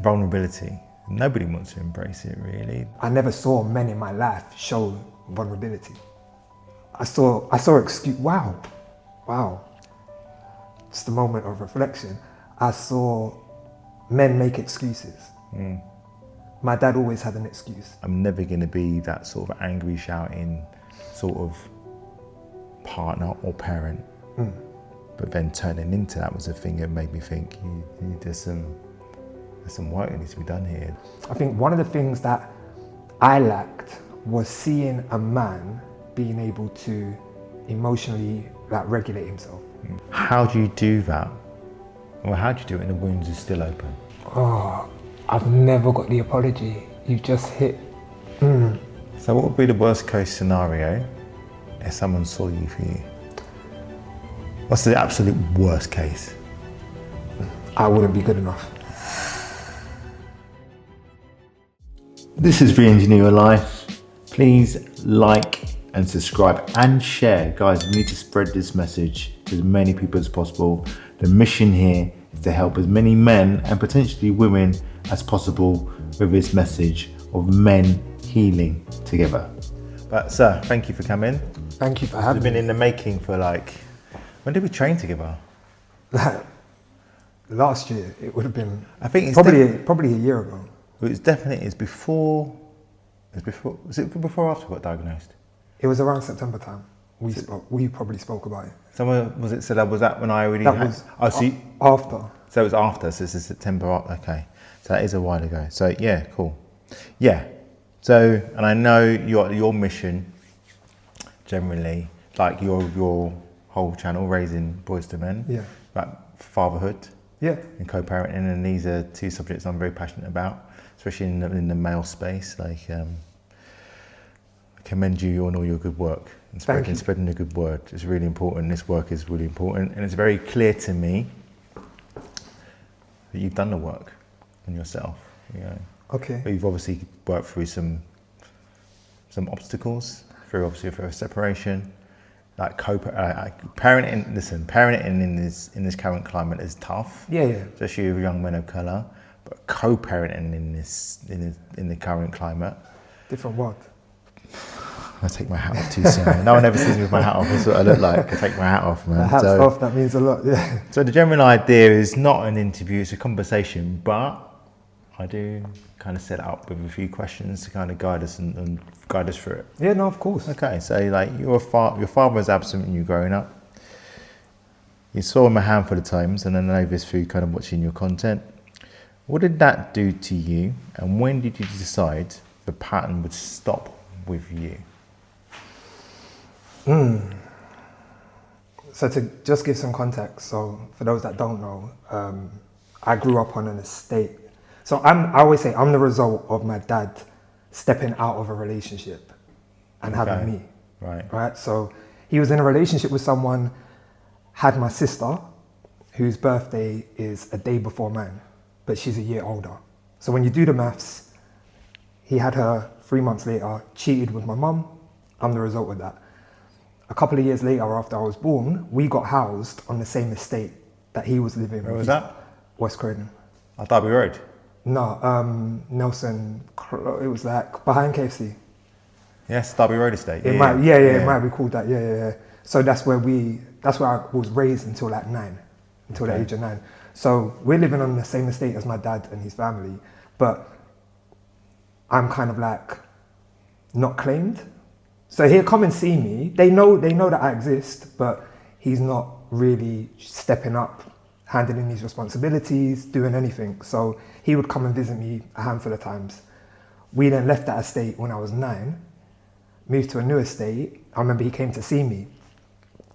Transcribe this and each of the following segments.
vulnerability. Nobody wants to embrace it, really. I never saw men in my life show vulnerability. I saw excuse. Wow. Just a moment of reflection. I saw men make excuses. My dad always had an excuse. I'm never going to be that sort of angry, shouting sort of partner or parent. But then turning into that was the thing that made me think, there's some work that needs to be done here. I think one of the things that I lacked was seeing a man being able to emotionally regulate himself. How do you do that? Well, how do you do it when the wounds are still open? Oh, I've never got the apology. You've just hit. So what would be the worst case scenario if someone saw you for you? What's the absolute worst case? I wouldn't be good enough. This is Re-Engineer Your Life. Please like and subscribe and share. Guys, we need to spread this message to as many people as possible. The mission here is to help as many men and potentially women as possible with this message of men healing together. But sir, thank you for coming. Thank you for having me. We've been in the making for when did we train together? Last year, it would have been. I think it's probably a year ago. Was it before or after I got diagnosed? It was around September time. We probably spoke about it. Was that when I already was after. So it was after, so this is September, okay. So that is a while ago. So yeah, cool. Yeah, so, and I know your mission, generally, like your whole channel, Raising Boys to Men, about fatherhood and co-parenting, and these are two subjects I'm very passionate about, especially in the male space. I commend you on all your good work and spreading the good word. It's really important. This work is really important, and it's very clear to me that you've done the work on yourself. Okay. But you've obviously worked through some obstacles, through a separation, parenting. Listen, parenting in this current climate is tough. Yeah. Especially with young men of colour, but co-parenting in the current climate. Different what? I take my hat off too soon. No one ever sees me with my hat off. That's what I look like. I take my hat off, man. The hat's off, that means a lot, yeah. So the general idea is not an interview, it's a conversation, but I do kind of set it up with a few questions to kind of guide us and guide us through it. Yeah, no, of course. Okay, so your father was absent when you were growing up. You saw him a handful of times, and I know this through kind of watching your content. What did that do to you, and when did you decide the pattern would stop with you? So to just give some context, so for those that don't know, I grew up on an estate. So I always say I'm the result of my dad stepping out of a relationship and having me. Right. So he was in a relationship with someone, had my sister, whose birthday is a day before mine, but she's a year older. So when you do the maths, he had her 3 months later, cheated with my mum. I'm the result of that. A couple of years later, after I was born, we got housed on the same estate that he was living. Where was that? West Croydon. Derby Road? No, Nelson, it was behind KFC. Yes, Derby Road estate. It might be called that, yeah. So that's where I was raised until the age of 9. So we're living on the same estate as my dad and his family, but I'm kind of not claimed. So he'll come and see me. They know that I exist, but he's not really stepping up, handling these responsibilities, doing anything. So he would come and visit me a handful of times. We then left that estate when I was 9, moved to a new estate. I remember he came to see me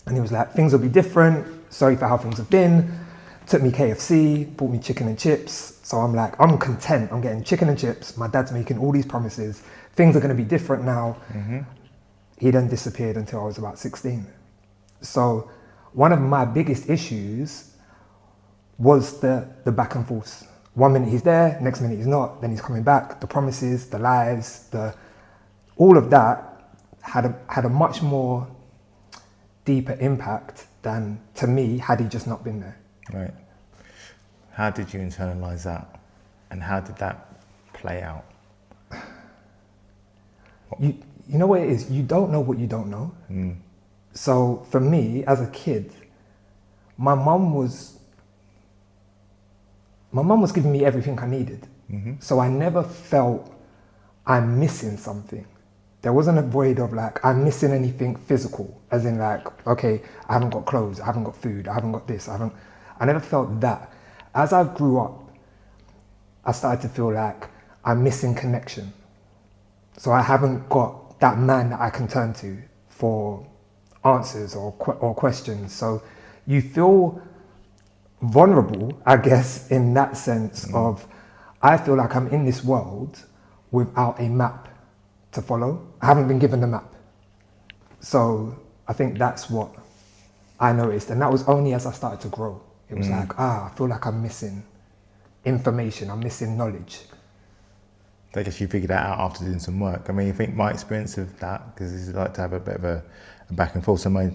and he was like, things will be different. Sorry for how things have been. Took me KFC, bought me chicken and chips. So I'm like, I'm content. I'm getting chicken and chips. My dad's making all these promises. Things are going to be different now. Mm-hmm. He then disappeared until I was about 16. So one of my biggest issues was the back and forth. 1 minute he's there, next minute he's not, then he's coming back. The promises, the lies, all of that had a much more deeper impact than, to me, had he just not been there. Right. How did you internalize that? And how did that play out? You know what it is? You don't know what you don't know. So for me, as a kid, my mum was giving me everything I needed. So I never felt I'm missing something. There wasn't a void of like, I'm missing anything physical, as in like, okay, I haven't got clothes, I haven't got food, I haven't got this, I never felt that. As I grew up, I started to feel like I'm missing connection. So I haven't got that man that I can turn to for answers or questions. So you feel vulnerable, I guess, in that sense of, I feel like I'm in this world without a map to follow. I haven't been given the map. So I think that's what I noticed. And that was only as I started to grow. It was like, I feel like I'm missing information, I'm missing knowledge. I guess you figured that out after doing some work. I mean, I think my experience of that, because it's like to have a bit of a back and forth. So I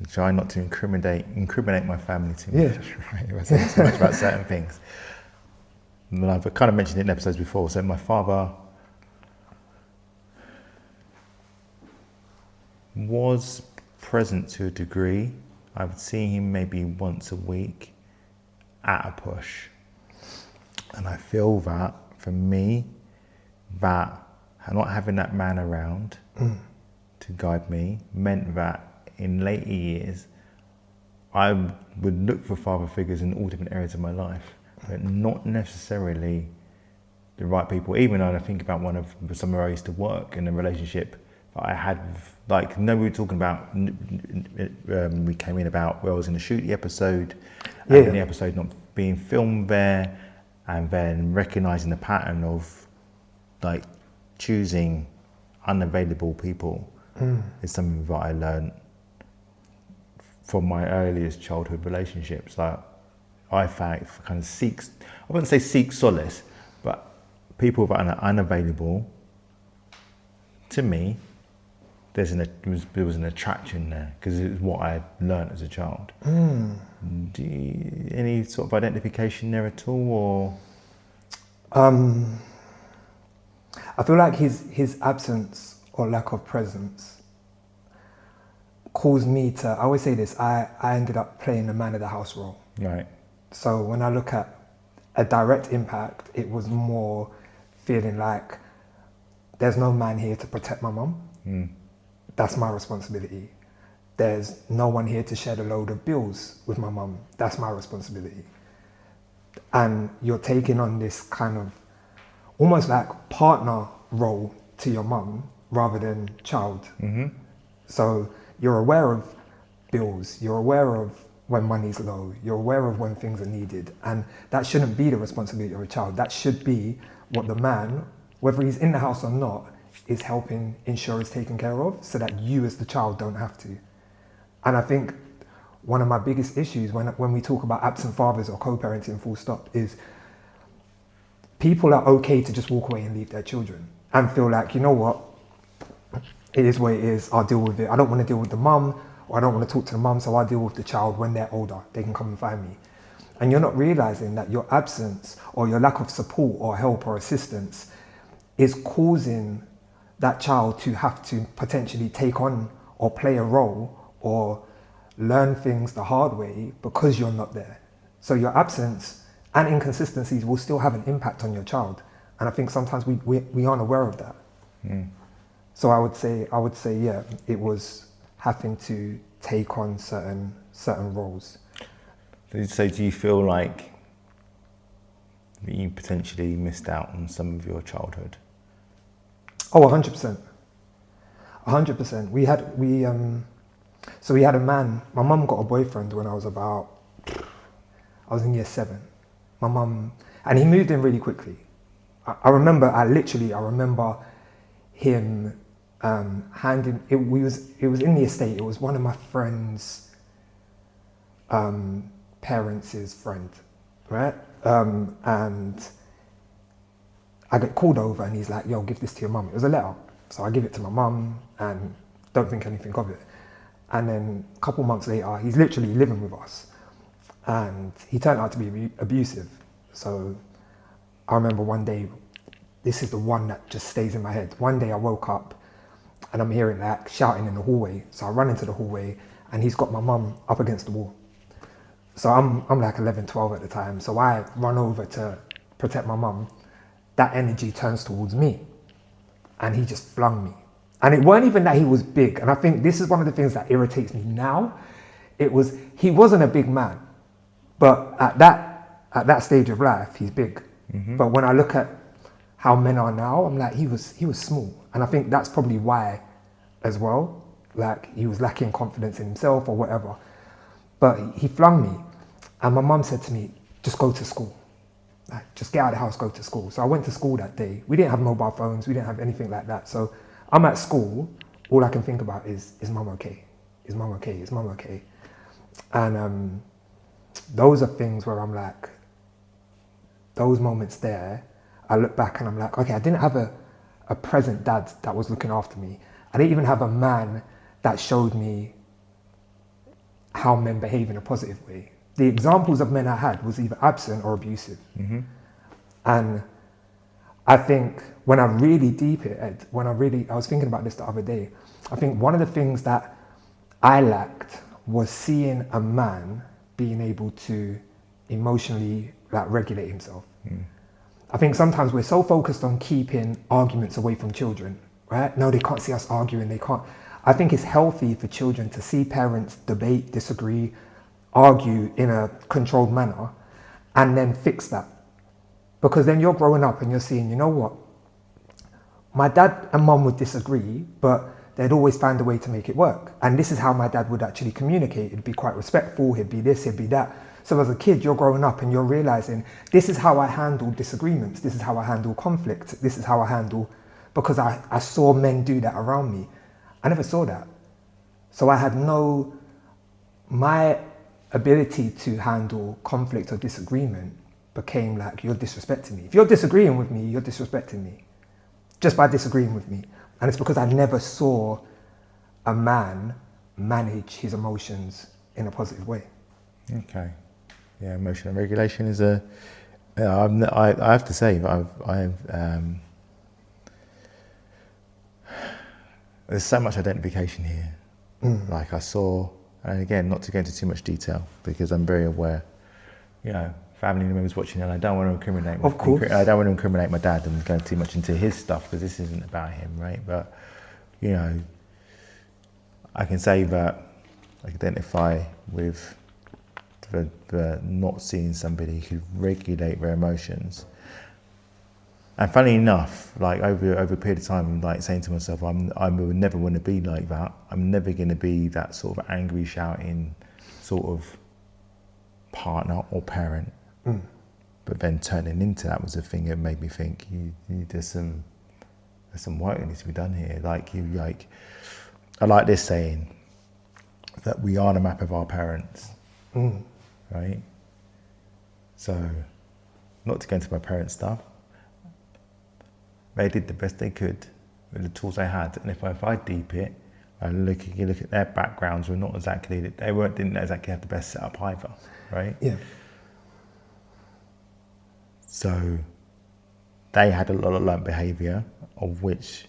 try not to incriminate my family too much. Right? If I say too much about certain things. And I've kind of mentioned it in episodes before. So my father was present to a degree. I would see him maybe once a week at a push. And I feel that, for me, that not having that man around to guide me meant that in later years, I would look for father figures in all different areas of my life, but not necessarily the right people. Even when I think about somewhere I used to work in a relationship that I had, like, we were talking about, we came in about where I was in a shoot the episode, and the episode not being filmed there, and then recognizing the pattern of like choosing unavailable people is something that I learned from my earliest childhood relationships. Like I kind of I wouldn't say seek solace, but people that are unavailable, to me, there was an attraction there because it was what I learned as a child. Any sort of identification there at all, or? I feel like his absence or lack of presence caused me to, I always say this, I ended up playing the man of the house role. Right. So when I look at a direct impact, it was more feeling like there's no man here to protect my mum. That's my responsibility. There's no one here to share the load of bills with my mum. That's my responsibility. And you're taking on this kind of almost like partner role to your mum rather than child. So you're aware of bills, you're aware of when money's low, you're aware of when things are needed, and that shouldn't be the responsibility of a child. That should be what the man, whether he's in the house or not, is helping ensure is taken care of, so that you as the child don't have to. And I think one of my biggest issues when we talk about absent fathers or co-parenting full stop is people are okay to just walk away and leave their children and feel like, you know what, it is what it is, I'll deal with it. I don't want to deal with the mum, or I don't want to talk to the mum, so I'll deal with the child when they're older. They can come and find me. And you're not realizing that your absence or your lack of support or help or assistance is causing that child to have to potentially take on or play a role or learn things the hard way because you're not there. So your absence and inconsistencies will still have an impact on your child. And I think sometimes we aren't aware of that. So I would say, yeah, it was having to take on certain roles. So do you feel like you potentially missed out on some of your childhood? Oh, 100%. 100%. We had a man, my mum got a boyfriend when I was in year 7. My mum, and he moved in really quickly. I remember him handing, it was in the estate, it was one of my friend's parents' friend, right? And I get called over and he's like, yo, give this to your mum. It was a letter. So I give it to my mum and don't think anything of it. And then a couple months later, he's literally living with us. and he turned out to be abusive. So I remember one day, this is the one that just stays in my head. One day I woke up and I'm hearing like shouting in the hallway. So I run into the hallway and he's got my mum up against the wall. So I'm like 11, 12 at the time. So I run over to protect my mum. That energy turns towards me and he just flung me. And it weren't even that he was big. And I think this is one of the things that irritates me now. He wasn't a big man, but at that stage of life, he's big. But when I look at how men are now, I'm like, he was small. And I think that's probably why as well, like he was lacking confidence in himself or whatever. But he flung me and my mum said to me, just go to school. Like, just get out of the house, go to school. So I went to school that day. We didn't have mobile phones. We didn't have anything like that. So I'm at school. All I can think about is mum okay? Is mum okay? Is mum okay? And those are things where I'm like, those moments there, I look back and I'm like, okay, I didn't have a present dad that was looking after me. I didn't even have a man that showed me how men behave in a positive way. The examples of men I had was either absent or abusive. And I think when I really deep it, Ed, I was thinking about this the other day, I think one of the things that I lacked was seeing a man being able to emotionally like regulate himself. I think sometimes we're so focused on keeping arguments away from children, right? No, they can't see us arguing, they can't. I think it's healthy for children to see parents debate, disagree, argue in a controlled manner, and then fix that. Because then you're growing up and you're seeing, you know what? My dad and mum would disagree, but they'd always find a way to make it work. And this is how my dad would actually communicate. He'd be quite respectful, he'd be this, he'd be that. So as a kid, you're growing up and you're realizing, this is how I handle disagreements, this is how I handle conflict, this is how I handle, because I saw men do that around me. I never saw that. So I had my ability to handle conflict or disagreement became like, you're disrespecting me. If you're disagreeing with me, you're disrespecting me. Just by disagreeing with me. And it's because I never saw a man manage his emotions in a positive way. Okay. Yeah, emotional regulation is I have to say, there's so much identification here. Like I saw, and again, not to go into too much detail because I'm very aware, family members watching, and I don't want to incriminate. Of course. I don't want to incriminate my dad and go too much into his stuff because this isn't about him, right? But I can say that I identify with the not seeing somebody who regulate their emotions. And funny enough, like over a period of time, I'm like saying to myself, I will never want to be like that. I'm never going to be that sort of angry, shouting sort of partner or parent. But then turning into that was a thing that made me think, there's some work that needs to be done here. I like this saying that we are the map of our parents. Right? So, not to go into my parents' stuff, they did the best they could with the tools they had, and if I deep it, you look at their backgrounds, didn't exactly have the best setup either, right? Yeah. So, they had a lot of learned behaviour, of which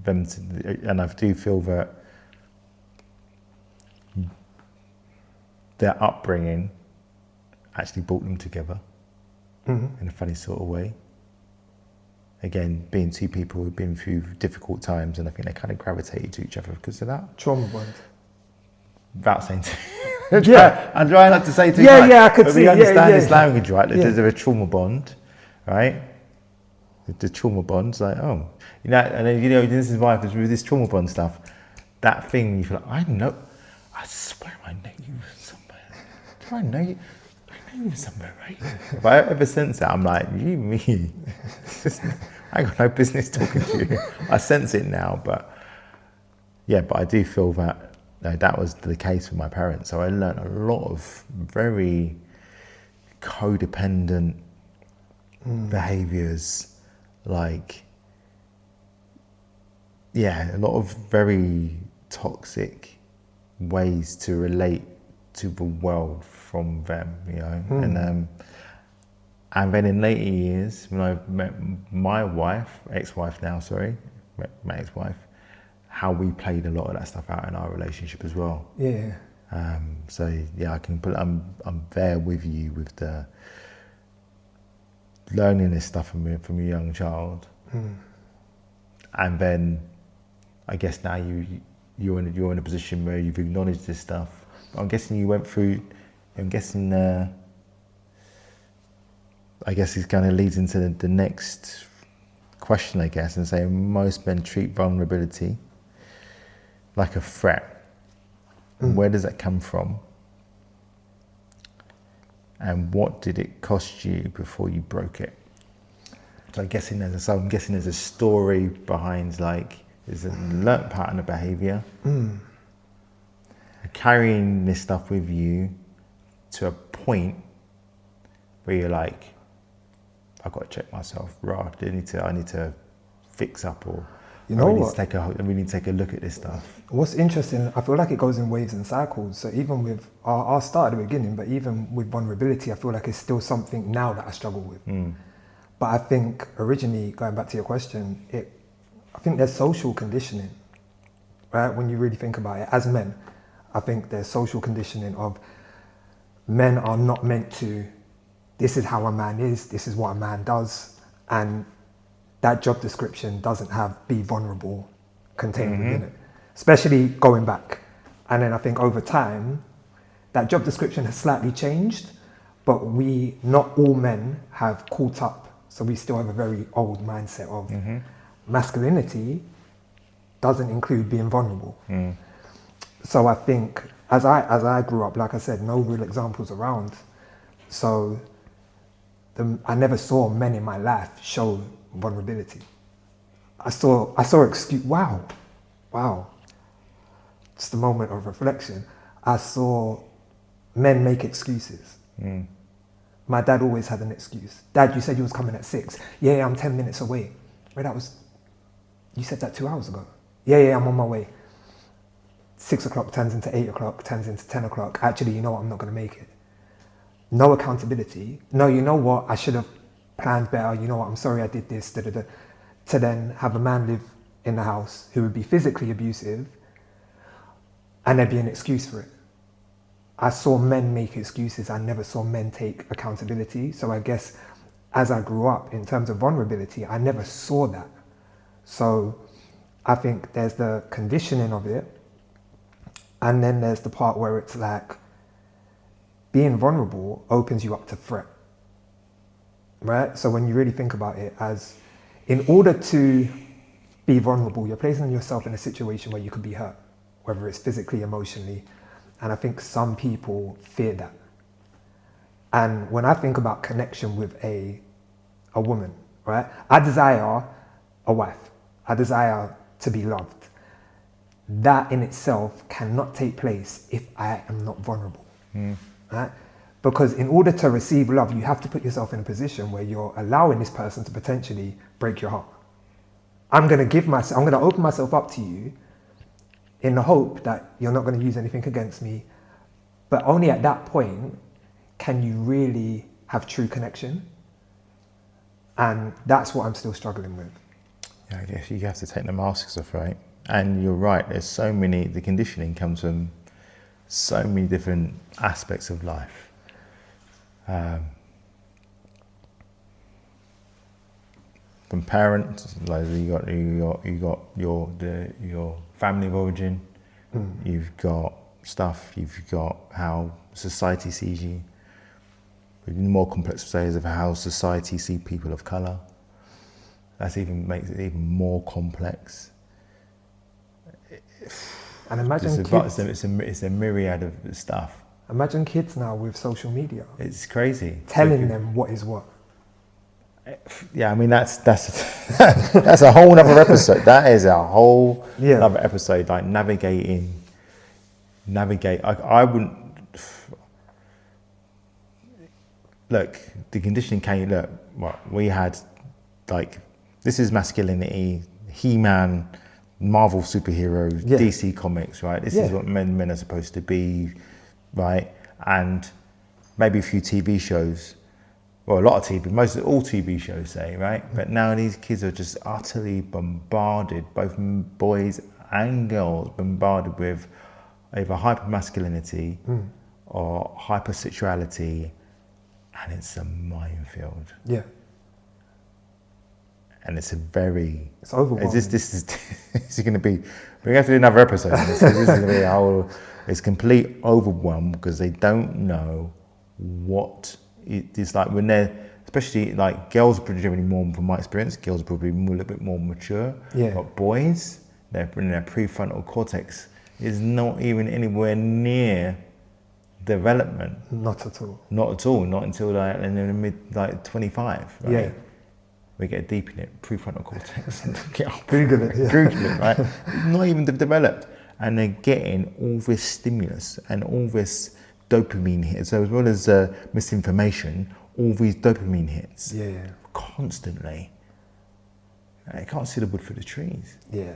and I do feel that their upbringing actually brought them together in a funny sort of way. Again, being two people who've been through difficult times, and I think they kind of gravitated to each other because of that. Trauma bond. Without saying too I'm trying not to say too much. Yeah, I could but see. we understand this language, right? Yeah. There's a trauma bond, right? The trauma bond's like, and then, this is why with this trauma bond stuff, that thing you feel like, I swear I know you somewhere. Do I know you? I know you somewhere, right? If I ever sense that, I'm like, me. I got no business talking to you. I sense it now, but I do feel that that was the case with my parents. So I learned a lot of very codependent behaviors, a lot of very toxic ways to relate to the world from them, you know. And then in later years, when I met my wife, ex-wife now, sorry, met my ex-wife, how we played a lot of that stuff out in our relationship as well. Yeah. So yeah, I can put. I'm there with you with the learning this stuff from a young child, and then I guess now you're in a position where you've acknowledged this stuff. I'm guessing you went through. I'm guessing. I guess it kind of leads into the next question, I guess, and saying most men treat vulnerability like a threat. Where does that come from? And what did it cost you before you broke it? So I'm guessing there's a story behind, like, there's a learnt pattern of behaviour. Carrying this stuff with you to a point where you're like, I've got to check myself, right? I need to fix up, or you know, I really need to take a look at this stuff. What's interesting, I feel like it goes in waves and cycles. So even with, I'll start at the beginning, but even with vulnerability, I feel like it's still something now that I struggle with. But I think originally, going back to your question, I think there's social conditioning, right? When you really think about it, as men, I think there's social conditioning of men are not meant to, this is how a man is, this is what a man does, and that job description doesn't have be vulnerable contained within it, especially going back. And then I think over time, that job description has slightly changed, but not all men have caught up. So we still have a very old mindset of masculinity doesn't include being vulnerable. So I think as I grew up, like I said, no real examples around. So I never saw men in my life show vulnerability. I saw excuse. Wow. Just a moment of reflection. I saw men make excuses. My dad always had an excuse. Dad, you said you was coming at 6. Yeah, I'm 10 minutes away. Wait, you said that 2 hours ago. Yeah, I'm on my way. 6 o'clock turns into 8 o'clock, turns into 10 o'clock. Actually, you know what, I'm not gonna make it. No accountability. No, you know what, I should have planned better. You know what, I'm sorry I did this. To then have a man live in the house who would be physically abusive, and there'd be an excuse for it. I saw men make excuses. I never saw men take accountability. So I guess as I grew up, in terms of vulnerability, I never saw that. So I think there's the conditioning of it, and then there's the part where it's like, being vulnerable opens you up to threat, right? So when you really think about it, as in order to be vulnerable, you're placing yourself in a situation where you could be hurt, whether it's physically, emotionally. And I think some people fear that. And when I think about connection with a woman, right? I desire a wife. I desire to be loved. That in itself cannot take place if I am not vulnerable. Right? Because in order to receive love, you have to put yourself in a position where you're allowing this person to potentially break your heart. I'm going to open myself up to you in the hope that you're not going to use anything against me. But only at that point can you really have true connection. And that's what I'm still struggling with. Yeah, I guess you have to take the masks off, right? And you're right, the conditioning comes from so many different aspects of life. From parents, like you got your family of origin. You've got stuff. You've got how society sees you. In more complex ways of how society sees people of color. That even makes it even more complex. And imagine kids. It's a myriad of stuff. Imagine kids now with social media. It's crazy. Telling them what is what. Yeah, I mean that's that's a whole other episode. That is a whole other episode. Like navigate. I wouldn't look. The conditioning came. Look, what we had, like this is masculinity. He-Man, Marvel superheroes, DC comics, right? This is what men are supposed to be. right? And maybe a few TV shows, well, a lot of TV, all TV shows say, right? But now these kids are just utterly bombarded, both boys and girls, bombarded with either hypermasculinity or hypersexuality, and it's a minefield. Yeah. And it's overwhelming. This is going to be, we have to do another episode. This is going to be a whole, it's complete overwhelm because they don't know what it is like when they're, especially like girls are generally more, from my experience, girls are probably a little bit more mature. Yeah. But boys, their prefrontal cortex is not even anywhere near development. Not at all. Not at all. Not until like in the mid 25. Right? Yeah. We get deep in it, prefrontal cortex. Google it. Yeah. Google it, right? Not even developed, and they're getting all this stimulus and all this dopamine hits. So as well as misinformation, all these dopamine hits. Yeah. Constantly. I can't see the wood for the trees. Yeah.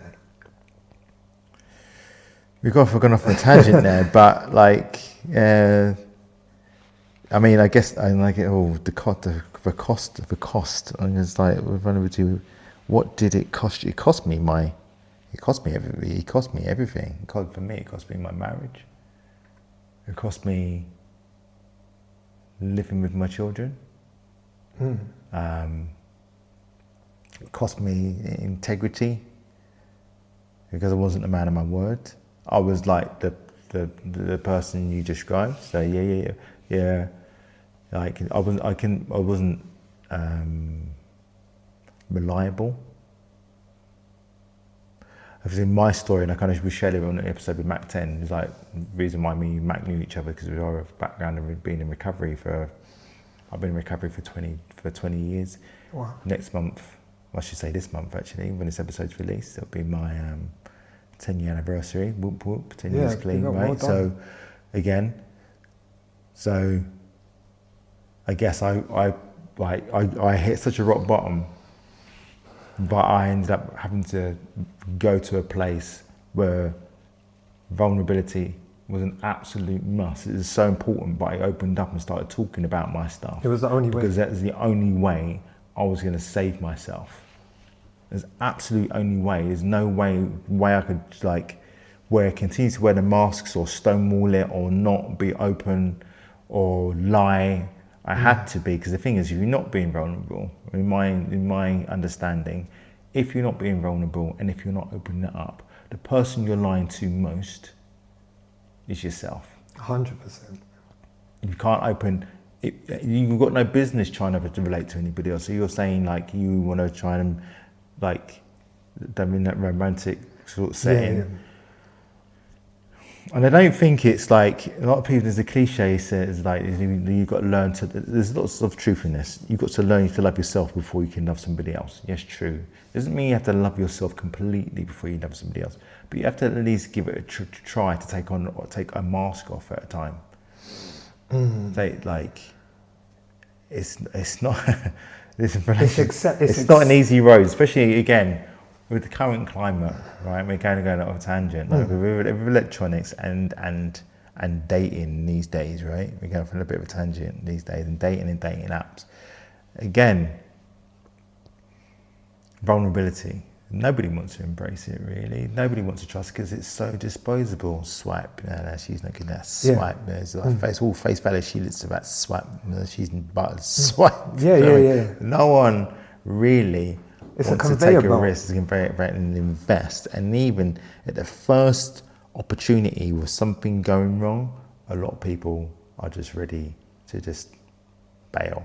We've gone off on a tangent there, but like, I mean, I guess I like it all. The cost. And it's like we're running to, what did it cost you? It cost me everything. It cost me everything. For me, it cost me my marriage. It cost me living with my children. It cost me integrity because I wasn't a man of my word. I was like the person you described. So yeah. Like I wasn't reliable. I've seen my story, and I kind of shared it on an episode with Mac 10. It's like the reason why me and Mac knew each other because we are a background and we've been in recovery I've been in recovery for 20 years. Wow. Next month, I should say this month actually, when this episode's released, it'll be my 10-year anniversary. Whoop whoop, 10 years clean, right? Well, so again, I guess I hit such a rock bottom, but I ended up having to go to a place where vulnerability was an absolute must. It was so important, but I opened up and started talking about my stuff. It was the only way. Because that was the only way I was going to save myself. There's absolute only way. There's no way I could where I continue to wear the masks or stonewall it or not be open or lie. I had to be, because the thing is, if you're not being vulnerable, in my understanding, if you're not being vulnerable and if you're not opening it up, the person you're lying to most is yourself. 100%. You can't open it. You've got no business trying to relate to anybody else. So you're saying like you want to try and them in that romantic sort of setting. Yeah. And I don't think it's like, a lot of people, there's a cliche says like, you've got to learn to, there's lots of truth in this. You've got to learn to love yourself before you can love somebody else. Yes, true. Doesn't mean you have to love yourself completely before you love somebody else. But you have to at least give it a try to take a mask off at a time. It's not, it's not an easy road, especially again, with the current climate, right? We're going off a tangent. Like with electronics and dating these days, right? We're going for a bit of a tangent these days, and dating apps. Again, vulnerability. Nobody wants to embrace it, really. Nobody wants to trust because it's so disposable. Swipe, no, she's not good. That swipe. Yeah. There's like all face value. She looks about swipe. She's but swipe. Yeah. No one really. It's wants to take a risk, and invest, and even at the first opportunity with something going wrong, a lot of people are just ready to just bail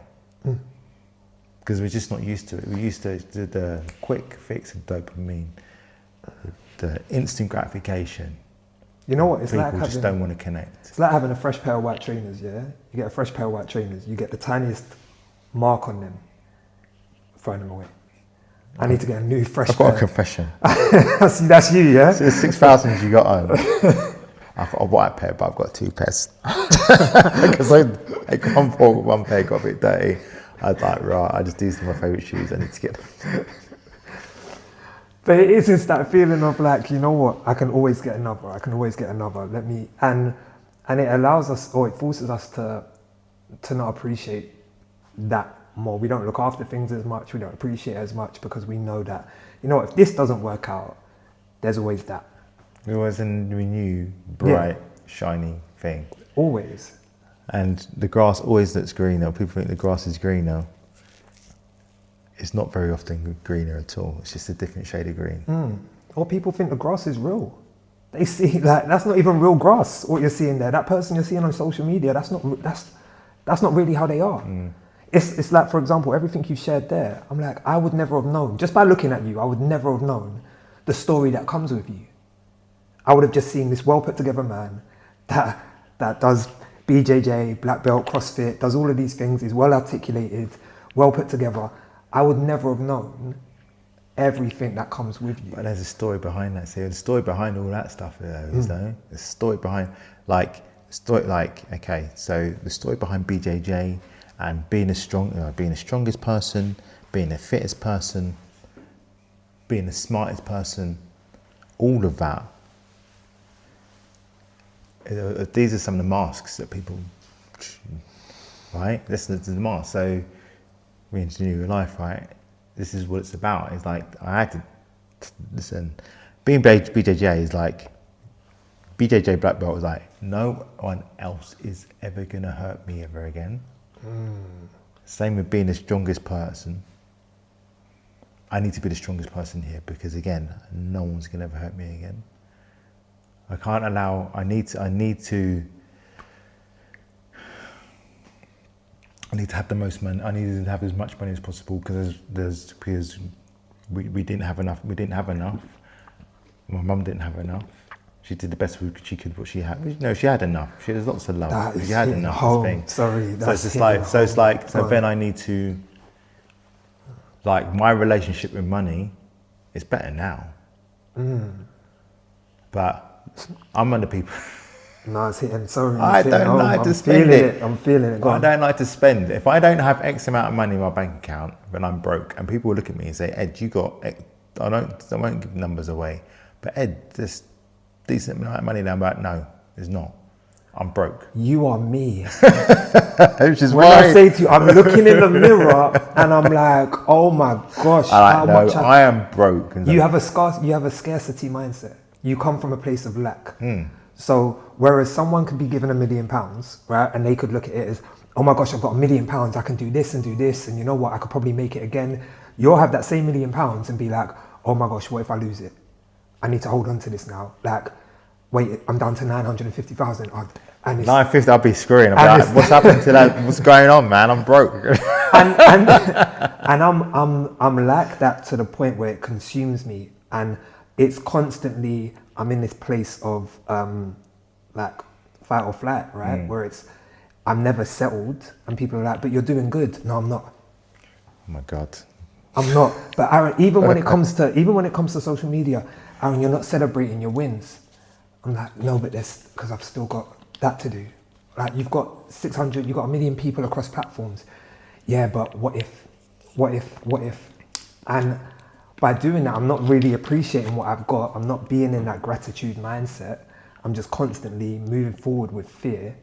because we're just not used to it. We're used to the quick fix of dopamine, the instant gratification. You know what? It's people like having, just don't want to connect. It's like having a fresh pair of white trainers. Yeah, you get a fresh pair of white trainers. You get the tiniest mark on them, throwing them away. I need to get a new fresh pair. I've got a confession. See, that's you, yeah? So the 6,000 you got on. I've got a white pair, but I've got 2 pairs. Because I come for one pair, got a bit dirty. I was like, right, I just these are my favourite shoes, I need to get them. But it is that feeling of like, you know what, I can always get another. Let me, and And it allows us, or it forces us to not appreciate that more. We don't look after things as much. We don't appreciate as much because we know that, you know, if this doesn't work out, there's always that. There was a new, bright, shiny thing. Always. And the grass always looks greener. People think the grass is greener. It's not very often greener at all. It's just a different shade of green. Or people think the grass is real. They see like that's not even real grass. What you're seeing there, that person you're seeing on social media, that's not really how they are. It's like, for example, everything you shared there. I'm like, I would never have known just by looking at you. I would never have known the story that comes with you. I would have just seen this well put together man that does BJJ, black belt, CrossFit, does all of these things, is well articulated, well put together. I would never have known everything that comes with you. But there's a story behind that. See, the story behind all that stuff is though. The story behind, okay, so the story behind BJJ and being the strongest person, being the fittest person, being the smartest person, all of that. These are some of the masks that people, right? This is the mask. So, re-engineer your life, right? This is what it's about. It's like, I had to listen. Being BJJ is like, BJJ black belt is like, no one else is ever gonna hurt me ever again. Same with being the strongest person. I need to be the strongest person here because again, no one's gonna ever hurt me again. I can't allow, I need to have the most money. I needed to have as much money as possible because we didn't have enough. My mum didn't have enough. She did the best she could. What she had. No, she had enough. She had lots of love. She had enough. Home. Sorry, that's so then I need to, like, my relationship with money is better now. But I'm one of the people. No, it's hitting. Sorry, I don't like to spend it. I'm feeling it. I don't like to spend. If I don't have X amount of money in my bank account, then I'm broke. And people will look at me and say, Ed, you got X. I won't give numbers away. But Ed, there's decent amount of money now. But no, there's not. I'm broke. You are me. Which is when why I say to you, I'm looking in the mirror and I'm like, oh my gosh, how much I am broke. You have a scarcity mindset. You come from a place of lack. So whereas someone could be given £1 million, right, and they could look at it as, oh my gosh, I've got £1 million, I can do this, and you know what, I could probably make it again. You'll have that same £1 million and be like, oh my gosh, what if I lose it? I need to hold on to this now. Like, wait, I'm down to 950,000. And 950, I'll be screwing. I'll be like, what's happened to that? What's going on, man? I'm broke. and I'm like that to the point where it consumes me, and it's constantly, I'm in this place of like fight or flight, right? Where I'm never settled, and people are like, but you're doing good. No, I'm not. Oh my God. I'm not. But Aaron, even when it comes to social media, Aaron, you're not celebrating your wins. I'm like, no, but that's because I've still got that to do. Like, you've got 600, you've got 1 million people across platforms. Yeah, but what if? And by doing that, I'm not really appreciating what I've got. I'm not being in that gratitude mindset. I'm just constantly moving forward with fear,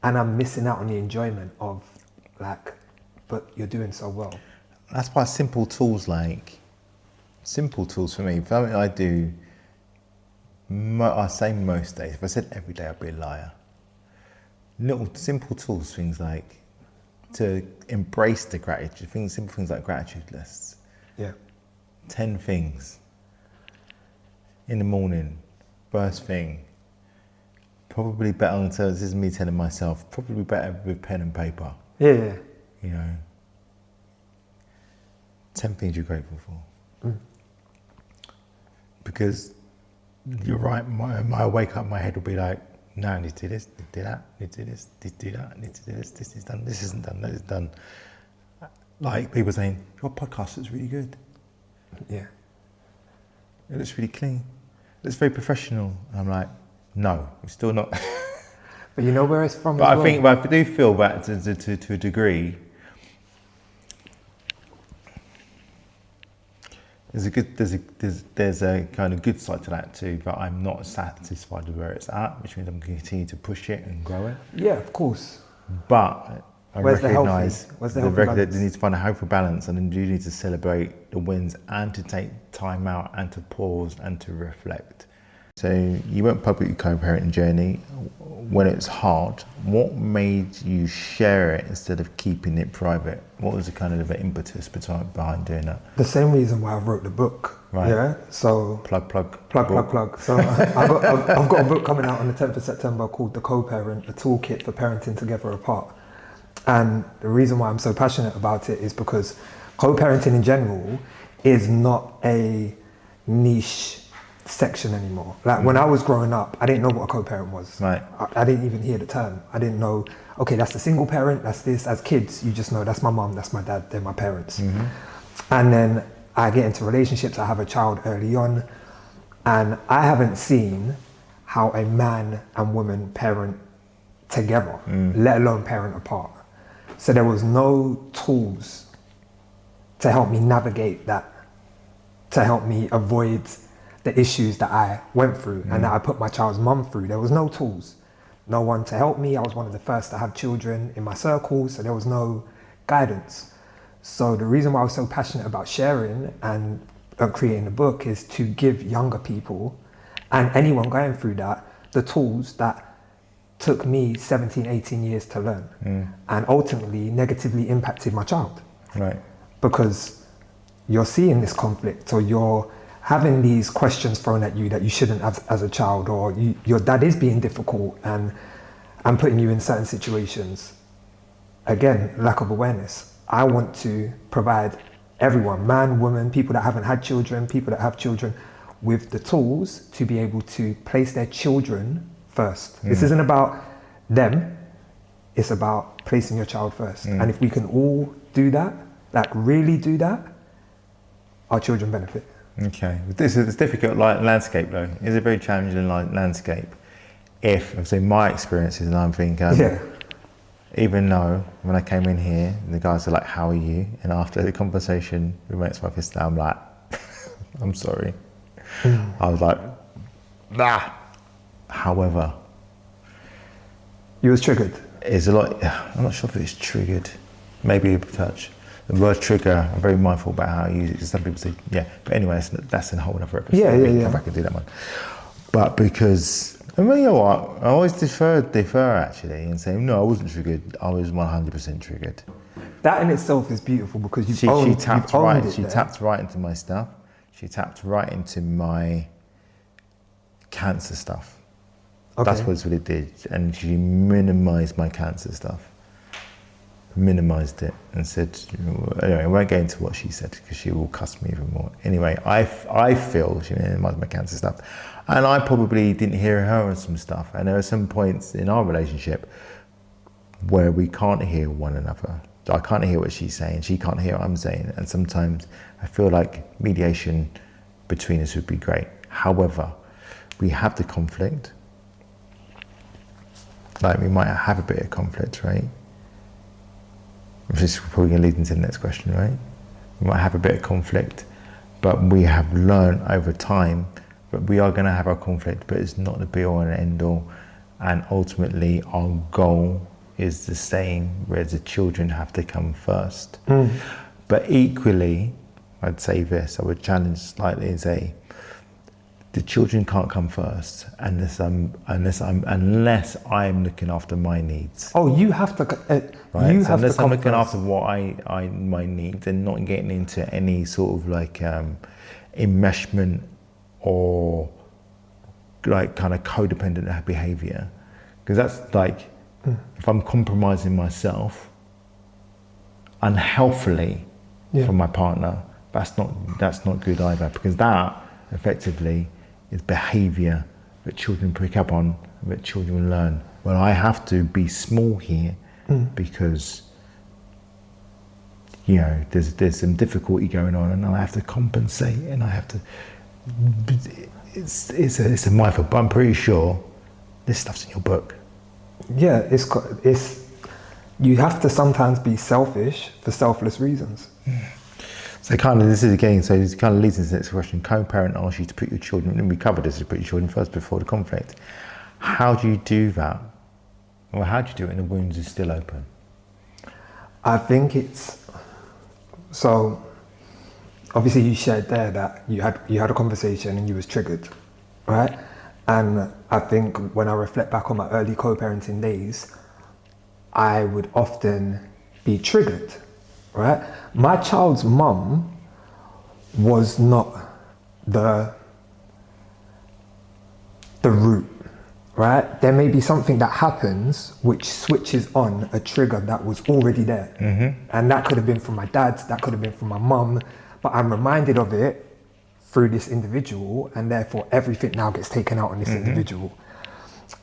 and I'm missing out on the enjoyment of, like, but you're doing so well. That's why simple tools for me, something I do, I say most days. If I said every day, I'd be a liar. Little simple tools, things like to embrace the gratitude, simple things like gratitude lists. Yeah. 10 things in the morning, first thing. Probably better, so this is me telling myself, probably better with pen and paper. Yeah. You know, 10 things you're grateful for. Because you're right, my wake up, my head will be like, no, I need to do this, need to do that, need to do this, need to do that, need to do this, this is done, this isn't done, that is done. Like people saying, your podcast looks really good. Yeah. It looks really clean. It looks very professional. And I'm like, no, it's still not. But you know where it's from. But I do feel that to a degree, there's a kind of good side to that too, but I'm not satisfied with where it's at, which means I'm going to continue to push it and grow it. Yeah, of course. But I recognise Where's the healthy that balance? you need to find a healthy balance, and then you need to celebrate the wins and to take time out and to pause and to reflect. So you went public your co-parenting journey when it's hard. What made you share it instead of keeping it private? What was the kind of the impetus behind doing that? The same reason why I wrote the book. Right. Yeah. So Plug. So I've got a book coming out on the 10th of September called The Co-Parent, a toolkit for parenting together apart. And the reason why I'm so passionate about it is because co-parenting in general is not a niche section anymore. Like when I was growing up, I didn't know what a co-parent was. Right. I didn't even hear the term. I didn't know, okay, that's the single parent, that's this. As kids, you just know that's my mom, that's my dad, they're my parents. And then I get into relationships, I have a child early on, and I haven't seen how a man and woman parent together, let alone parent apart. So there was no tools to help me navigate that, to help me avoid the issues that I went through and that I put my child's mum through. There was no tools, no one to help me. I was one of the first to have children in my circle, so there was no guidance. So the reason why I was so passionate about sharing and creating the book is to give younger people and anyone going through that the tools that took me 17, 18 years to learn and ultimately negatively impacted my child. Right. Because you're seeing this conflict, or you're having these questions thrown at you that you shouldn't have as a child, or your dad is being difficult and putting you in certain situations. Again, lack of awareness. I want to provide everyone, man, woman, people that haven't had children, people that have children, with the tools to be able to place their children first. This isn't about them, it's about placing your child first. And if we can all do that, like really do that, our children benefit. Okay, this is a difficult landscape though. It's a very challenging landscape. If, I say my experiences, and I'm thinking, even though when I came in here, the guys are like, how are you? And after the conversation, we went to my fist down, I'm like, I'm sorry. I was like, nah. However, You was triggered? it's a lot, I'm not sure if it's triggered, maybe a touch. The word trigger, I'm very mindful about how I use it, because some people say, yeah, but anyway, that's a whole other episode. Yeah. Come back and do that one. But because, I mean, you know what, I always defer actually, and say, no, I wasn't triggered, I was 100% triggered. That in itself is beautiful, because She tapped right into my stuff. She tapped right into my cancer stuff. Okay. That's what it did. And she minimized my cancer stuff. Minimized it and said, anyway, I won't go into what she said because she will cuss me even more. Anyway, I feel she minimized my cancer stuff. And I probably didn't hear her on some stuff. And there are some points in our relationship where we can't hear one another. I can't hear what she's saying, she can't hear what I'm saying. And sometimes I feel like mediation between us would be great. However, we have the conflict. Like we might have a bit of conflict, right? This is probably going to lead into the next question, right? We might have a bit of conflict, but we have learned over time that we are going to have our conflict, but it's not the be all and end all. And ultimately, our goal is the same, whereas the children have to come first. But equally, I'd say this, I would challenge slightly and say, the children can't come first unless I'm looking after my needs. Oh, you have to. Right? You so have unless to I'm come looking first. after what my needs, and not getting into any sort of like enmeshment or like kind of codependent behavior, because that's like if I'm compromising myself unhealthily from my partner, that's not good either, because that effectively is behavior that children pick up on, that children learn. Well, I have to be small here because there's some difficulty going on, and I have to compensate, and I have to. It's a mindful, but I'm pretty sure this stuff's in your book. Yeah, it's. You have to sometimes be selfish for selfless reasons. So kind of, this is again, so this kind of leads into the next question. Co-parent asks you to put your children, and we covered this, to put your children first before the conflict. How do you do that? Or how do you do it when the wounds are still open? I think it's, so obviously you shared there that you had a conversation and you was triggered, right? And I think when I reflect back on my early co-parenting days, I would often be triggered, right? My child's mum was not the root, right? There may be something that happens which switches on a trigger that was already there. And that could have been from my dad, that could have been from my mum, but I'm reminded of it through this individual, and therefore everything now gets taken out on this individual.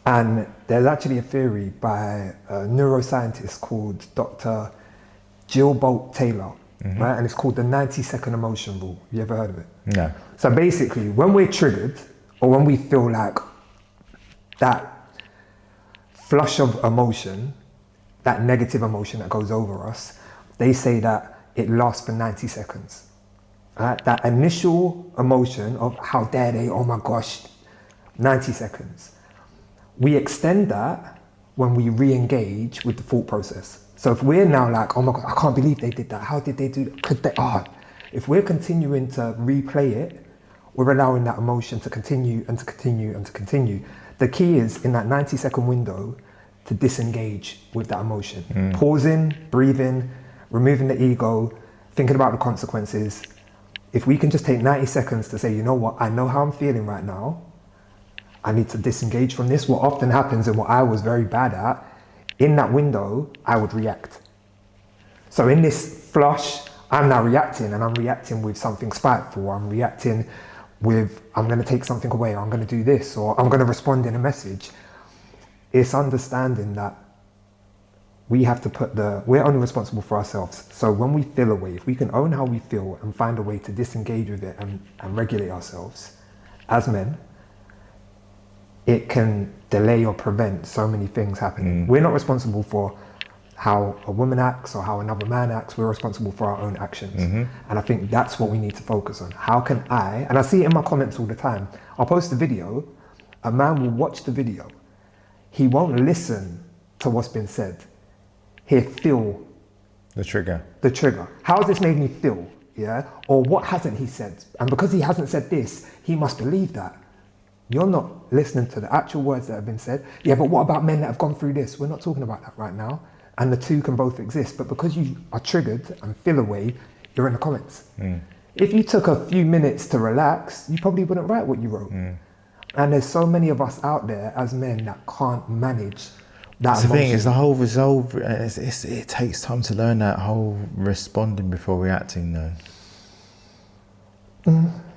And there's actually a theory by a neuroscientist called Dr. Jill Bolt Taylor, right? And it's called the 90-second emotion rule. Have you ever heard of it? No. So basically, when we're triggered, or when we feel like that flush of emotion, that negative emotion that goes over us, they say that it lasts for 90 seconds. Right? That initial emotion of how dare they, oh my gosh, 90 seconds. We extend that when we re-engage with the thought process. So if we're now like, oh my God, I can't believe they did that. How did they do that? Could they? Oh. If we're continuing to replay it, we're allowing that emotion to continue and to continue and to continue. The key is in that 90-second window to disengage with that emotion. Pausing, breathing, removing the ego, thinking about the consequences. If we can just take 90 seconds to say, you know what, I know how I'm feeling right now. I need to disengage from this. What often happens, and what I was very bad at, in that window, I would react. So in this flush, I'm now reacting, and I'm reacting with something spiteful. I'm reacting with, I'm going to take something away, or I'm going to do this, or I'm going to respond in a message. It's understanding that we have to we're only responsible for ourselves. So when we feel a way, if we can own how we feel and find a way to disengage with it and regulate ourselves as men, it can delay or prevent so many things happening. We're not responsible for how a woman acts or how another man acts. We're responsible for our own actions. And I think that's what we need to focus on. How can and I see it in my comments all the time. I'll post a video, a man will watch the video. He won't listen to what's been said. He'll feel the trigger. How has this made me feel? Yeah? Or what hasn't he said? And because he hasn't said this, he must believe that. You're not listening to the actual words that have been said. Yeah, but what about men that have gone through this? We're not talking about that right now. And the two can both exist. But because you are triggered and feel a way, you're in the comments. If you took a few minutes to relax, you probably wouldn't write what you wrote. And there's so many of us out there as men that can't manage that That's the emotion. thing, is the whole resolve, it takes time to learn that whole responding before reacting though.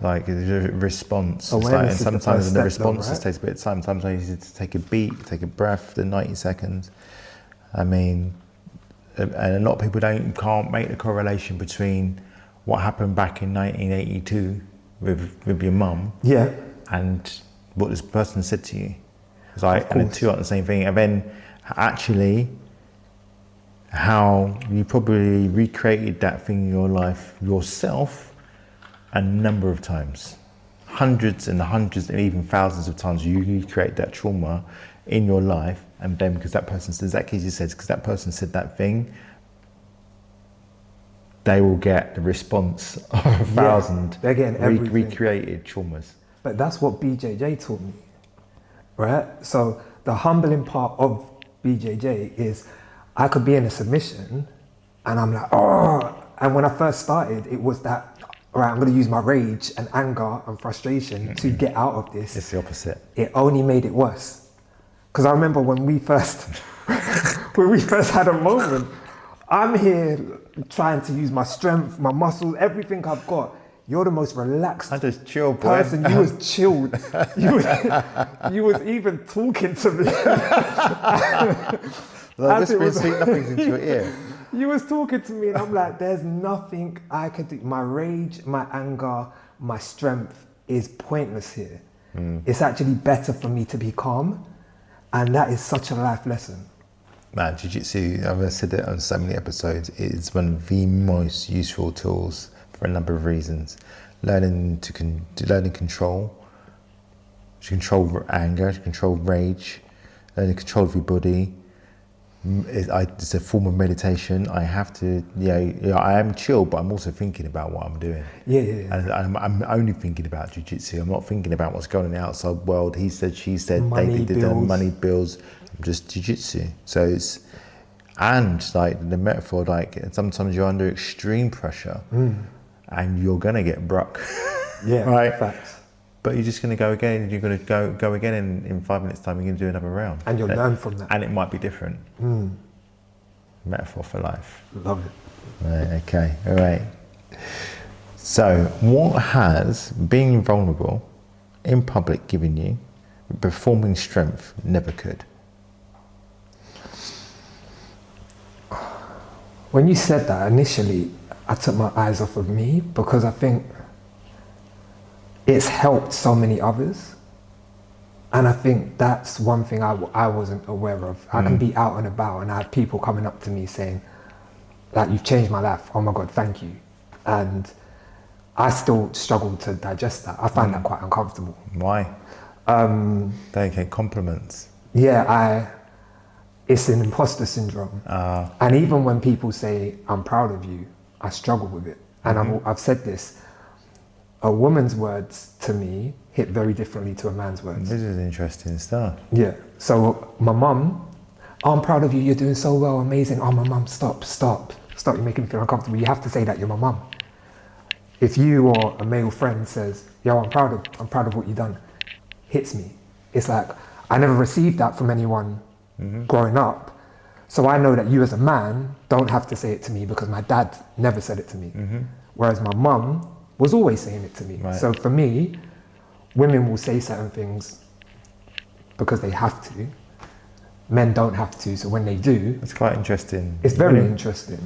Like the response. It's like, and sometimes the response takes a bit of time. Sometimes you need to take a beat, take a breath, the 90 seconds. I mean, and a lot of people can't make the correlation between what happened back in 1982 with your mum, and what this person said to you. It's like, and the two aren't the same thing. And then actually, how you probably recreated that thing in your life yourself a number of times, hundreds and hundreds and even thousands of times. You recreate that trauma in your life, and then because that person says, exactly as you said, because that person said that thing, they will get the response of 1,000 they're getting recreated traumas. But that's what BJJ taught me, right? So the humbling part of BJJ is I could be in a submission and I'm like, oh, and when I first started, it was that, all right, I'm going to use my rage and anger and frustration to get out of this. It's the opposite. It only made it worse. Because I remember when we first had a moment, I'm here trying to use my strength, my muscles, everything I've got. You're the most relaxed person. You was chilled. You was even talking to me. Like whispering sweet nothings into your ear. You was talking to me and I'm like, there's nothing I could do. My rage, my anger, my strength is pointless here. It's actually better for me to be calm. And that is such a life lesson. Man, Jiu-Jitsu, I've said it on so many episodes, it's one of the most useful tools for a number of reasons. Learning control, to control anger, to control rage, learning control of your body. It's a form of meditation. I have to, I am chill, but I'm also thinking about what I'm doing. And I'm only thinking about jiu-jitsu. I'm not thinking about what's going on in the outside world. He said, she said, Money, they did the money, bills, just jiu-jitsu. So it's, and like the metaphor, like sometimes you're under extreme pressure and you're gonna get bruck. Right? Facts. But you're just going to go again, and you're going to go again in 5 minutes time, you're going to do another round. And you'll learn from that. And it might be different. Metaphor for life. Love it. Right, okay, all right. So what has being vulnerable in public given you performing strength never could? When you said that initially, I took my eyes off of me, because I think it's helped so many others. And I think that's one thing I wasn't aware of. I can be out and about and I have people coming up to me saying, like, you've changed my life. Oh my God, thank you. And I still struggle to digest that. I find that quite uncomfortable. Why? They get compliments. Yeah, it's an imposter syndrome. And even when people say, I'm proud of you, I struggle with it. And I've said this, a woman's words to me hit very differently to a man's words. This is interesting stuff. Yeah. So my mum, oh, I'm proud of you, you're doing so well, amazing. Oh, my mum, stop, you're making me feel uncomfortable. You have to say that you're my mum. If you or a male friend says, yo, I'm proud of what you've done, hits me. It's like, I never received that from anyone growing up. So I know that you as a man don't have to say it to me, because my dad never said it to me. Whereas my mum was always saying it to me. Right. So for me, women will say certain things because they have to. Men don't have to, so when they do... It's quite interesting. It's very interesting.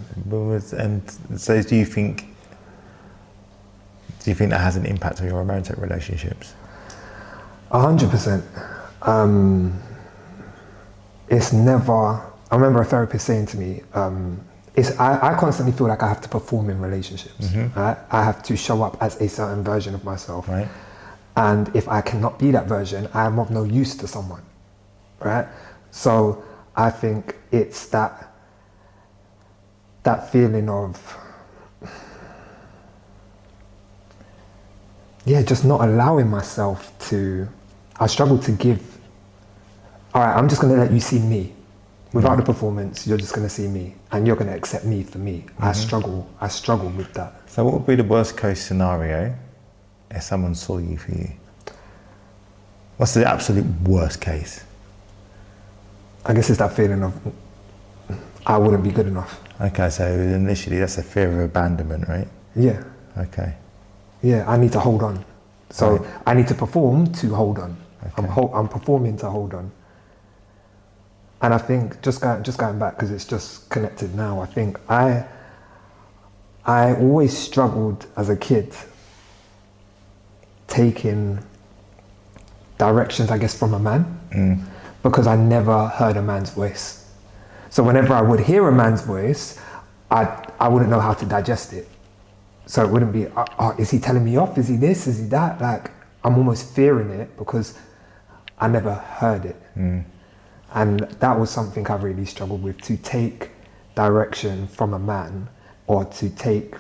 And so do you think that has an impact on your romantic relationships? 100%. It's never... I remember a therapist saying to me, I constantly feel like I have to perform in relationships. Right? I have to show up as a certain version of myself. Right. And if I cannot be that version, I am of no use to someone. Right? So I think it's that feeling of, just not allowing myself to... I struggle to give, all right, I'm just going to let you see me. Without the performance, you're just going to see me, and you're going to accept me for me. I struggle with that. So what would be the worst case scenario if someone saw you for you? What's the absolute worst case? I guess it's that feeling of, I wouldn't be good enough. Okay, so initially that's a fear of abandonment, right? Yeah. Okay. Yeah, I need to hold on. So Right. I need to perform to hold on. Okay. I'm performing to hold on. And I think, just going back, because it's just connected now, I think I always struggled as a kid taking directions, I guess, from a man, because I never heard a man's voice. So whenever I would hear a man's voice, I wouldn't know how to digest it. So it wouldn't be, is he telling me off? Is he this? Is he that? Like, I'm almost fearing it because I never heard it. And that was something I really struggled with, to take direction from a man, or to take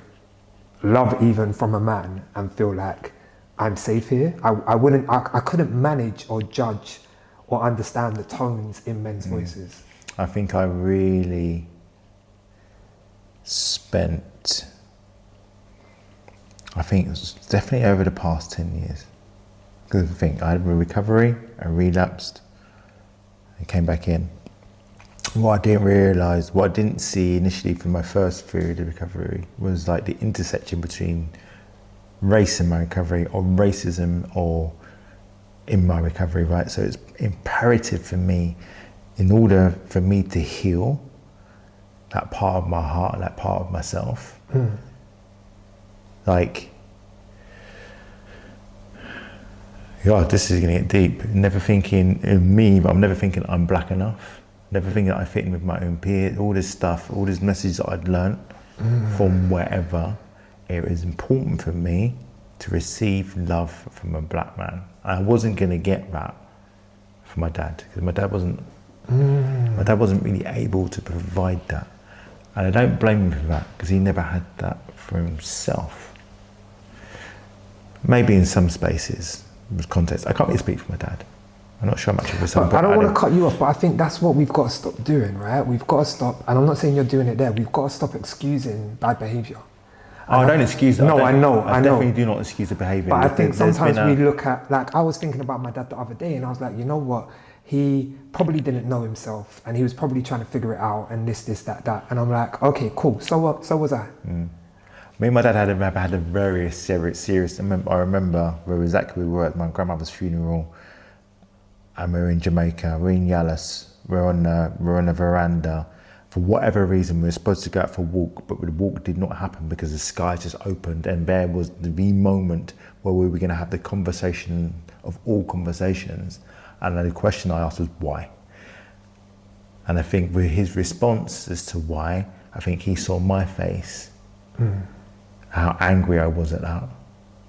love even from a man and feel like I'm safe here. I couldn't manage or judge or understand the tones in men's voices. I think I really spent, I think it was definitely over the past 10 years. Because I think I had a recovery, I relapsed, I came back in. What I didn't realise, what I didn't see initially from my first period of recovery was like the intersection between race in my recovery, or racism or in my recovery, right? So it's imperative for me, in order for me to heal that part of my heart, that part of myself, like, God, this is gonna get deep. Never thinking in me, but I'm never thinking I'm black enough. Never thinking that I fit in with my own peers, all this stuff, all this message that I'd learnt from wherever. it was important for me to receive love from a black man. I wasn't going to get that from my dad, because my dad wasn't really able to provide that. And I don't blame him for that, because he never had that for himself. Maybe in some spaces, with context. I can't really speak for my dad. I'm not sure much of his. I don't want to cut you off, but I think that's what we've got to stop doing, right? We've got to stop, and I'm not saying you're doing it there, we've got to stop excusing bad behaviour. Oh, I don't excuse that. No, I know. I definitely do not excuse the behaviour. But I think sometimes we look at, like, I was thinking about my dad the other day, and I was like, you know what? He probably didn't know himself, and he was probably trying to figure it out, and this, that. And I'm like, okay, cool. So what? So was I. Me and my dad had a very serious. I remember where exactly we were at my grandmother's funeral, and we were in Jamaica. We're in Yalis. We're on a veranda. For whatever reason, we were supposed to go out for a walk, but the walk did not happen because the sky just opened, and there was the moment where we were going to have the conversation of all conversations. And then the question I asked was why. And I think with his response as to why, I think he saw my face, how angry I was at that,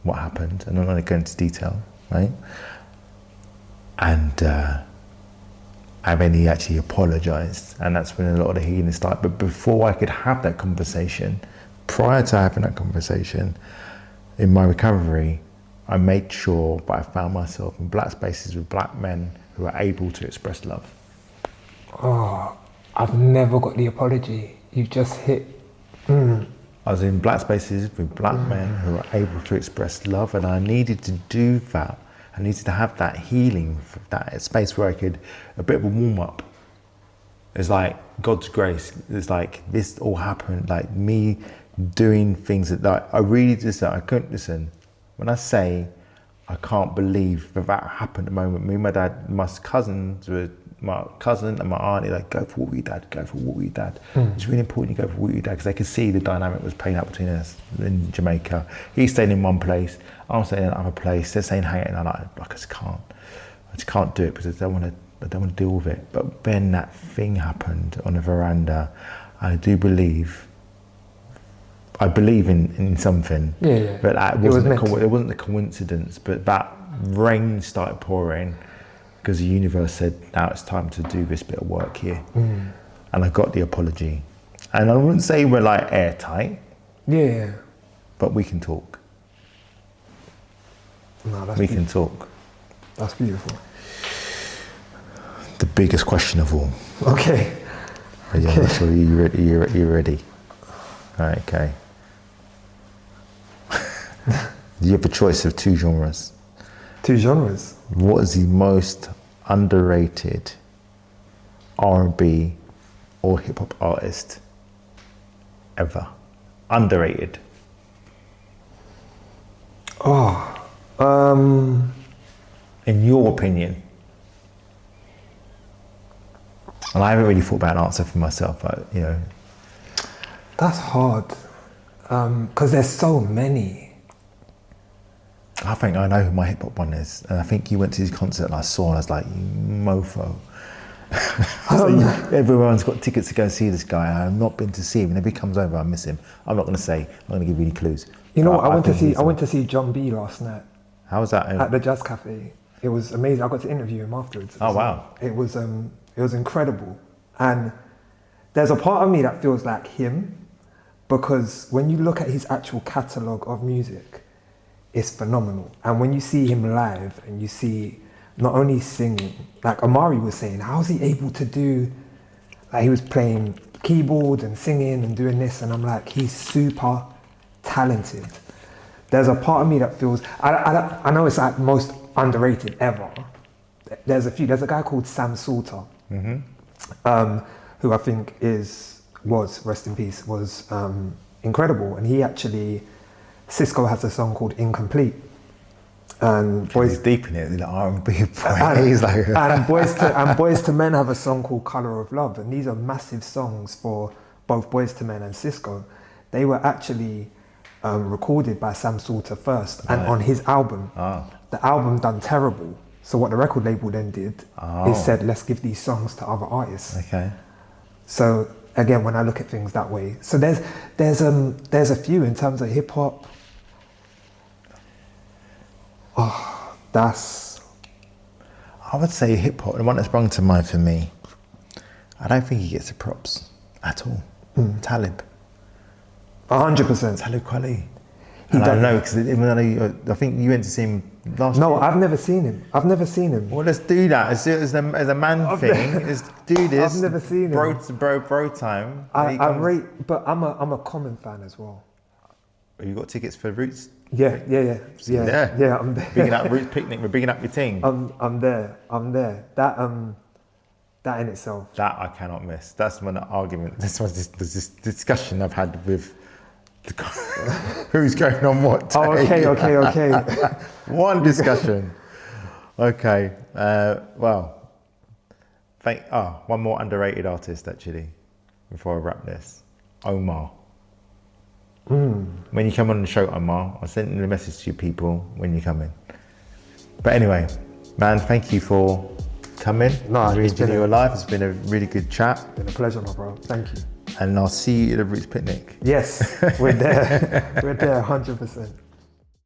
what happened, and I'm not going to go into detail, right? And then he actually apologized, and that's when a lot of the healing started. But before I could have that conversation, prior to having that conversation, in my recovery, I made sure that I found myself in black spaces with black men who are able to express love. Oh, I've never got the apology. You've just hit. I was in black spaces with black men who are able to express love, and I needed to do that. I needed to have that healing, that space where I could, a bit of a warm up. It's like God's grace. It's like this all happened, like me doing things that I really just, I couldn't listen. When I say I can't believe that happened at the moment, me and my dad, my cousin and my auntie, like, go for walk with your dad, go for walk with your dad. It's really important you go for walk with your dad, because they could see the dynamic was playing out between us in Jamaica. He's staying in one place, I'm staying in another place, they're staying hanging, and I'm like, I just can't do it because I don't want to deal with it. But then that thing happened on the veranda. I believe in something, but it wasn't a coincidence. But that rain started pouring because the universe said, now it's time to do this bit of work here. And I got the apology. And I wouldn't say we're like airtight, but we can talk. No, we can talk. That's beautiful. The biggest question of all. Okay. So are you ready? All right, okay. You have a choice of two genres. Two genres? What is the most underrated R&B or hip hop artist ever? Underrated. In your opinion. And I haven't really thought about an answer for myself, but you know. That's hard, because there's so many. I think I know who my hip hop one is, and I think you went to his concert and I saw, and I was like, you mofo. Everyone's got tickets to go and see this guy. I've not been to see him, and if he comes over, I miss him. I'm not going to say. I'm going to give you any clues. You know what? I went to see John B last night. How was that? At the Jazz Cafe. It was amazing. I got to interview him afterwards. Oh wow! It was incredible, and there's a part of me that feels like him, because when you look at his actual catalogue of music, it's phenomenal. And when you see him live and you see not only singing, like Amari was saying, how is he able to do, like he was playing keyboard and singing and doing this, and I'm like, he's super talented. There's a part of me that feels, I know it's like most underrated ever. There's a guy called Sam Salter, who I think was, rest in peace, was incredible. And he actually, Cisco has a song called Incomplete. And he's deep in it, the R&B point. He's like, and Boys to Men have a song called Colour of Love. And these are massive songs for both Boys to Men and Cisco. They were actually recorded by Sam Salter first, and on his album. The album done terrible. So what the record label then did is said, let's give these songs to other artists. Okay. So again, when I look at things that way. So there's a few in terms of hip hop. Oh, I would say hip hop, the one that sprung to mind for me, I don't think he gets the props at all. Talib. 100%. Talib Kweli. And I don't know, because I think you went to see him last year. No, I've never seen him. Well, let's do that. As a man thing, let's do this. I've never seen him. Bro time. I rate, but I'm a Common fan as well. Have you got tickets for Roots? Yeah. I'm there. Bigging up Roots Picnic, we're bigging up your team. I'm there. That in itself. That I cannot miss. That's one argument. This was this discussion I've had with who's going on what day. Oh, okay. One discussion. Okay. Well, one more underrated artist actually, before I wrap this. Omar. When you come on the show, Omar, I'll send a message to you people when you come in. But anyway, man, thank you for coming. No, it's been your life. It's been a really good chat. It's been a pleasure, my bro. Thank you. And I'll see you at the Roots Picnic. Yes, we're there. We're there 100%.